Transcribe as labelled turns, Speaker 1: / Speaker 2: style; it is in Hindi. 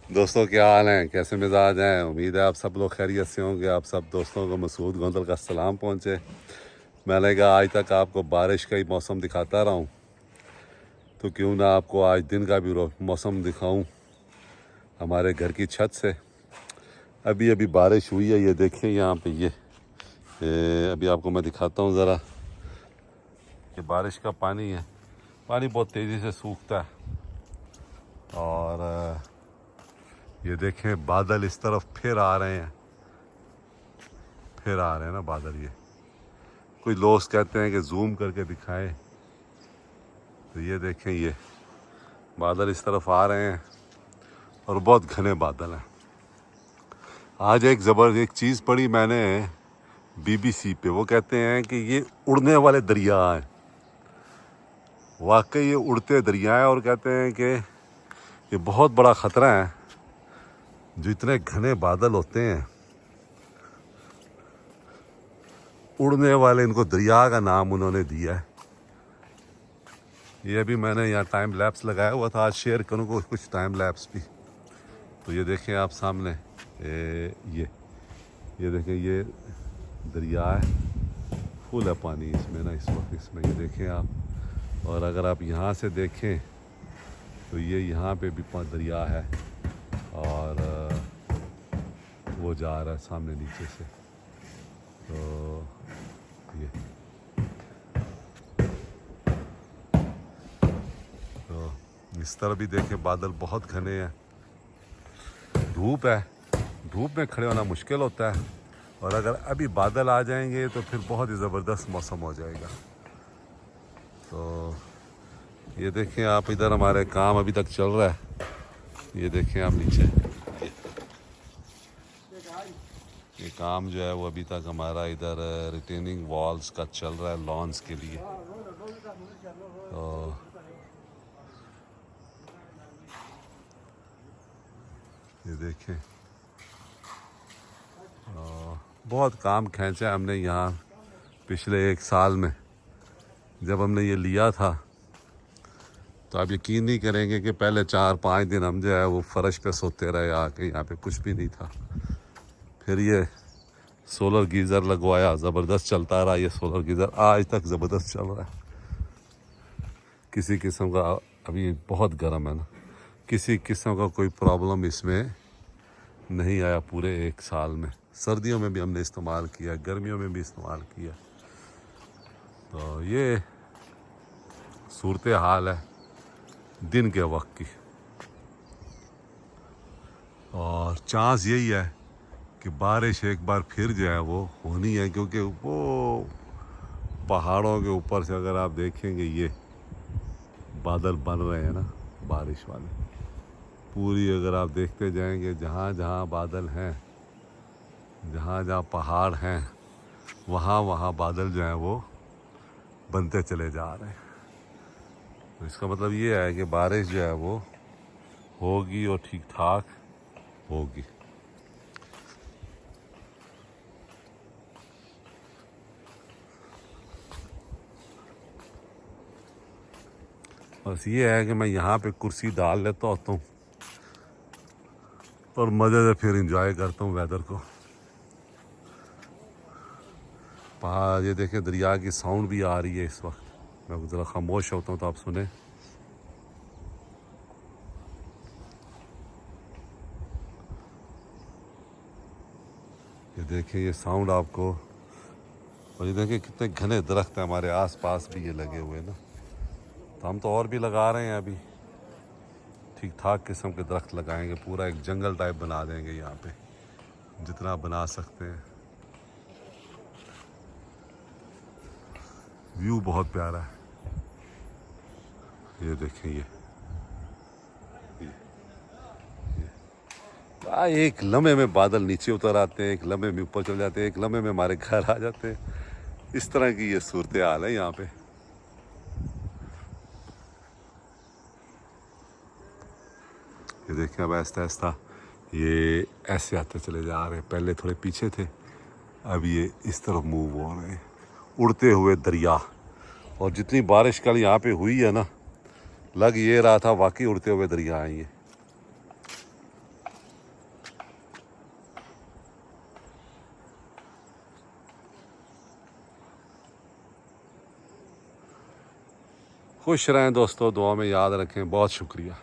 Speaker 1: दोस्तों क्या हाल हैं, कैसे मिजाज हैं। उम्मीद है आप सब लोग खैरियत से होंगे। आप सब दोस्तों को मसूद गोंदल का सलाम पहुँचे। मैंने कहा आज तक आपको बारिश का ही मौसम दिखाता रहा हूँ, तो क्यों ना आपको आज दिन का भी मौसम दिखाऊं हमारे घर की छत से। अभी अभी बारिश हुई है, ये देखें यहाँ पे ये अभी आपको मैं दिखाता हूँ ज़रा। ये बारिश का पानी है, पानी बहुत तेज़ी से सूखता है। और ये देखें बादल इस तरफ फिर आ रहे हैं, फिर आ रहे हैं ना बादल। ये कुछ लोग कहते हैं कि जूम करके दिखाएं, तो ये देखें ये बादल इस तरफ आ रहे हैं और बहुत घने बादल हैं। आज एक चीज़ पढ़ी मैंने बीबीसी पे, वो कहते हैं कि ये उड़ने वाले दरिया हैं। वाकई ये उड़ते दरिया हैं और कहते हैं कि ये बहुत बड़ा ख़तरा है। जो इतने घने बादल होते हैं, उड़ने वाले, इनको दरिया का नाम उन्होंने दिया है। ये अभी मैंने यहाँ टाइम लैप्स लगाया हुआ था, आज शेयर करूँगा कुछ टाइम लैप्स भी। तो ये देखें आप सामने ये देखें, ये दरिया है, फुल है पानी इसमें ना इस वक्त इसमें। ये देखें आप, और अगर आप यहाँ से देखें तो ये यहाँ पे भी दरिया है और वो जा रहा है सामने नीचे से। तो ये तो इस तरह भी देखें बादल बहुत घने हैं। धूप है, धूप में खड़े होना मुश्किल होता है, और अगर अभी बादल आ जाएंगे तो फिर बहुत ही ज़बरदस्त मौसम हो जाएगा। तो ये देखें आप, इधर हमारे काम अभी तक चल रहा है। ये देखें आप नीचे, ये काम जो है वो अभी तक हमारा इधर रिटेनिंग वॉल्स का चल रहा है लॉन्स के लिए। तो ये देखें बहुत काम खींचा हमने यहाँ पिछले 1 साल में। जब हमने ये लिया था तो आप यकीन नहीं करेंगे कि पहले 4-5 दिन हम जो है वो फर्श पे सोते रहे आके, यहाँ पे कुछ भी नहीं था। फिर ये सोलर गीज़र लगवाया, ज़बरदस्त चलता रहा ये सोलर गीज़र, आज तक ज़बरदस्त चल रहा है। किसी किस्म का, अभी बहुत गर्म है ना, किसी किस्म का कोई प्रॉब्लम इसमें नहीं आया पूरे 1 साल में। सर्दियों में भी हमने इस्तेमाल किया, गर्मियों में भी इस्तेमाल किया। तो ये सूरत हाल है दिन के वक्त की, और चांस यही है कि बारिश एक बार फिर जो है वो होनी है, क्योंकि वो पहाड़ों के ऊपर से अगर आप देखेंगे ये बादल बन रहे हैं ना बारिश वाले, पूरी अगर आप देखते जाएंगे जहाँ जहाँ बादल हैं, जहाँ जहाँ पहाड़ हैं, वहाँ वहाँ बादल जो हैं वो बनते चले जा रहे हैं। तो इसका मतलब ये है कि बारिश जो है वो होगी और ठीक ठाक होगी। बस ये है कि मैं यहाँ पे कुर्सी डाल लेता होता हूँ और मज़े से फिर इंजॉय करता हूँ वेदर को। पहाड़, ये देखें दरिया की साउंड भी आ रही है इस वक्त। मैं ज़रा खामोश होता हूँ तो आप सुने। ये देखें ये साउंड आपको, और ये देखें कितने घने दरख्त हैं हमारे आसपास भी ये लगे हुए ना। तो हम तो और भी लगा रहे हैं, अभी ठीक ठाक किस्म के दरख्त लगाएंगे, पूरा एक जंगल टाइप बना देंगे यहाँ पे, जितना बना सकते हैं। व्यू बहुत प्यारा है। ये देखें ये एक लम्हे में बादल नीचे उतर आते हैं, एक लम्हे में ऊपर चले जाते हैं, एक लम्हे में हमारे घर आ जाते हैं। इस तरह की ये सूरत हाल है यहाँ पे। ये देखें अब आहिस्ता आहिस्ता ये ऐसे आते चले जा रहे हैं, पहले थोड़े पीछे थे, अब ये इस तरफ मूव हो रहे हैं, उड़ते हुए दरिया। और जितनी बारिश कल यहाँ पे हुई है ना, लग ये रहा था वाकई उड़ते हुए दरिया हैं ये। खुश रहें दोस्तों, दुआ में याद रखें। बहुत शुक्रिया।